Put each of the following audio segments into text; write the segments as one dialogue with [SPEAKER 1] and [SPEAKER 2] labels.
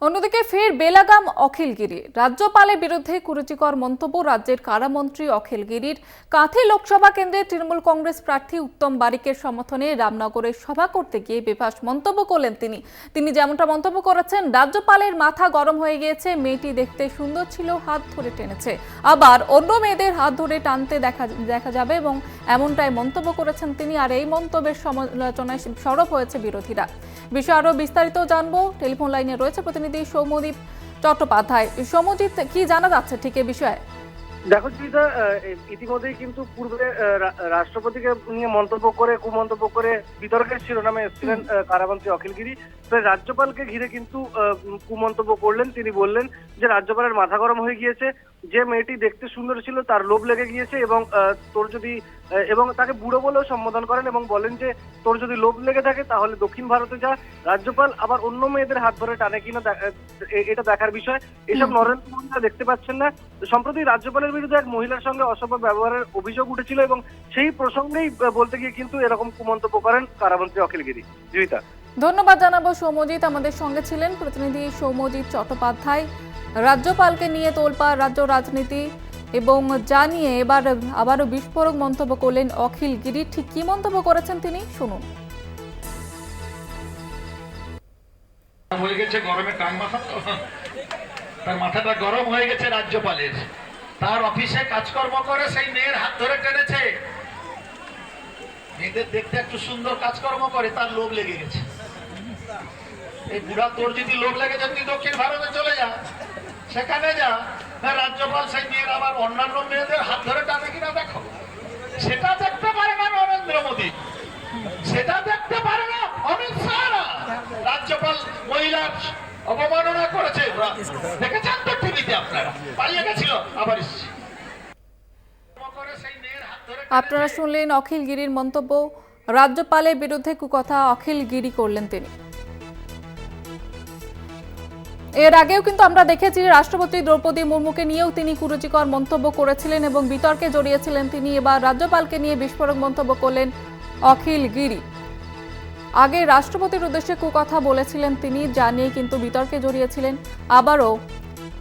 [SPEAKER 1] অন্যদিকে ফের বেলাগাম অখিলগিরি। রাজ্যপালের বিরুদ্ধে কুরুচিকর মন্তব্য রাজ্যের কারামন্ত্রী অখিলগিরির। কাঁথি লোকসভা কেন্দ্রে তৃণমূল কংগ্রেস প্রার্থী উত্তম বারিকের সমর্থনে রামনগরে সভা করতে গিয়ে বেফাঁস মন্তব্য করলেন তিনি যেমনটা মন্তব্য করেছেন, রাজ্যপালের মাথা গরম হয়ে গিয়েছে, মেয়েটি দেখতে সুন্দর ছিল, হাত ধরে টেনেছে, আবার অন্য মেয়েদের হাত ধরে টানতে দেখা যাবে এবং এমনটাই মন্তব্য করেছেন তিনি। আর এই মন্তব্যের সমালোচনায় সরব হয়েছে বিরোধীরা। বিষয় আরো বিস্তারিত জানবো, টেলিফোন লাইনে রয়েছে প্রতিনিধি সৌম্যদীপ চট্টোপাধ্যায়। সৌম্যদীপ, কি জানা যাচ্ছে ঠিক এই বিষয়ে?
[SPEAKER 2] দেখো জিতা, ইতিমধ্যেই কিন্তু পূর্বে রাষ্ট্রপতিকে নিয়ে মন্তব্য করে কুমন্তব্য করে বিতর্কের শিরোনামে এসেছিলেন কারামন্ত্রী অখিলগিরি। রাজ্যপালকে ঘিরে কিন্তু কুমন্তব্য করলেন। তিনি বললেন যে রাজ্যপালের মাথা গরম হয়ে গিয়েছে, যে মেয়েটি দেখতে সুন্দর ছিল তার লোভ লেগে গিয়েছে এবং তোর যদি এবং তাকে বুড়ো বলেও সম্বোধন করেন এবং বলেন যে তোর যদি লোভ লেগে থাকে তাহলে দক্ষিণ ভারতে যা। রাজ্যপাল আবার অন্য মেয়েদের হাত ধরে টানে কিনা এটা দেখার বিষয়। এসব নরেন্দ্র মোদীরা দেখতে পাচ্ছেন না। সম্প্রতি রাজ্যপালের বিরুদ্ধে এক মহিলার সঙ্গে অসভ্য ব্যবহারের অভিযোগ উঠেছিল এবং সেই প্রসঙ্গেই বলতে গিয়ে কিন্তু এরকম কুমন্তব্য করেন কারামন্ত্রী অখিলগিরি। জীবিতা,
[SPEAKER 1] ধন্যবাদ জানাবো সৌম্যজিৎ। আমাদের সঙ্গে ছিলেন প্রতিনিধি সৌম্যজিৎ চট্টোপাধ্যায়। রাজ্যপালকে নিয়ে তোলপাড় রাজ্য রাজনীতি এবং জানিয়ে এবার আবারও বিস্ফোরক মন্তব্য করলেন অখিলগিরি। ঠিক কি মন্তব্য করেছেন তিনি, শুনুন।
[SPEAKER 3] হয়ে গেছে গরমে টান মাথা, তার মাথাটা গরম হয়ে গেছে রাজ্যপালের। তার অফিসে কাজকর্ম করে সেই মেয়ের হাত ধরে টেনেছে। মেয়েদের দেখতে একটু সুন্দর কাজকর্ম করে, তার লোভ লেগে গেছে। এই বুড়া, তোর যদি লোভ লেগে যায় তুই দক্ষিণ ভারতে চলে যা, সেখানে যা। রাজ্যপাল সেই মেয়ের আবার অন্যান্য মেয়েদের হাত ধরে টানে কিনা দেখো। সেটা দেখতে পারে না নরেন্দ্র মোদী, সেটা দেখতে পারে না অমিত শাহ। রাজ্যপাল মহিলার অবমাননা করেছে, দেখেছেন তো টিভিতে আপনারা। পালিয়ে গেছিল, আবার এসেছে।
[SPEAKER 1] আপনারা শুনলেন অখিলগিরির মন্তব্য। রাজ্যপালের বিরুদ্ধে কুকথা অখিলগিরি করলেন তিনি। এর আগেও কিন্তু আমরা দেখেছি রাষ্ট্রপতি দ্রৌপদী মুর্মুকে নিয়েও তিনি কুরুচিকর মন্তব্য করেছিলেন এবং বিতর্কে জড়িয়েছিলেন তিনি। এবার রাজ্যপালকে নিয়ে বিস্ফোরক মন্তব্য করলেন অখিলগিরি। আগে রাষ্ট্রপতির উদ্দেশ্যে কুকথা বলেছিলেন তিনি, জানিয়ে কিন্তু বিতর্কে জড়িয়েছিলেন। আবারও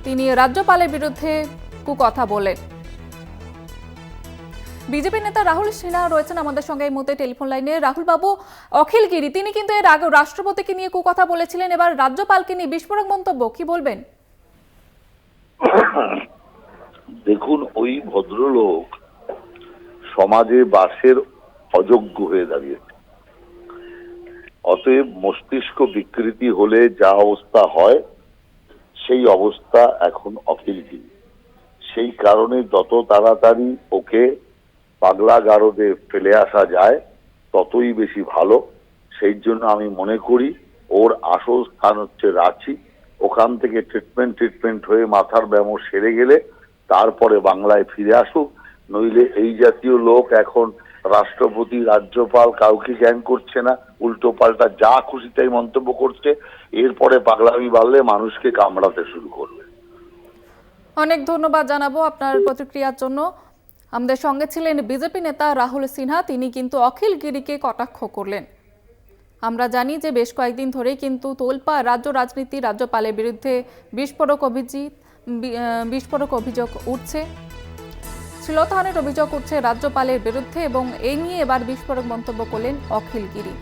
[SPEAKER 1] তিনি রাজ্যপালের বিরুদ্ধে কুকথা বলেন। বিজেপি নেতা রাহুল সিনহা রয়েছেন আমাদের সঙ্গে এই মুহূর্তে টেলিফোন লাইনে। রাহুল বাবু, অখিলগিরি তিনি কিন্তু এর আগে রাষ্ট্রপতিকে নিয়ে কুকথা বলেছিলেন, এবার রাজ্যপালকে নিয়ে বিস্ফোরক মন্তব্য, কি বলবেন?
[SPEAKER 4] দেখুন, ওই ভদ্রলোক সমাজে বাসের অযোগ্য হয়ে দাঁড়িয়েছে। অতএব মস্তিষ্ক বিকৃতি হলে যা অবস্থা হয় সেই অবস্থা এখন অখিলগিরি। সেই কারণে যত তাড়াতাড়ি ওকে পাগলা গারদে ফেলে আসা যায় ততই বেশি ভালো। সেই জন্য আমি মনে করি ওর আসল স্থান হচ্ছে রাঁচি। ওখান থেকে ট্রিটমেন্ট হয়ে মাথার ব্যামো সেরে গেলে তারপরে বাংলায় ফিরে আসুক। নইলে এই জাতীয় লোক এখন রাষ্ট্রপতি, রাজ্যপাল কাউকে জ্ঞান করছে না, উল্টো পাল্টা যা খুশি তাই মন্তব্য করছে। এরপরে পাগলামি বাড়লে মানুষকে কামড়াতে শুরু করবে।
[SPEAKER 1] অনেক ধন্যবাদ জানাবো আপনার প্রতিক্রিয়ার জন্য। আমাদের সঙ্গে ছিলেন বিজেপি নেতা রাহুল সিনহা, তিনি কিন্তু অখিলগিরিকে কটাক্ষ করলেন। আমরা জানি যে বেশ কয়েকদিন ধরেই কিন্তু তোলপাড় রাজ্য রাজনীতি, রাজ্যপালের বিরুদ্ধে বিস্ফোরক অভিযোগ উঠছে, শ্লীলতাহানির অভিযোগ উঠছে রাজ্যপালের বিরুদ্ধে এবং এই নিয়ে এবার বিস্ফোরক মন্তব্য করলেন অখিলগিরি।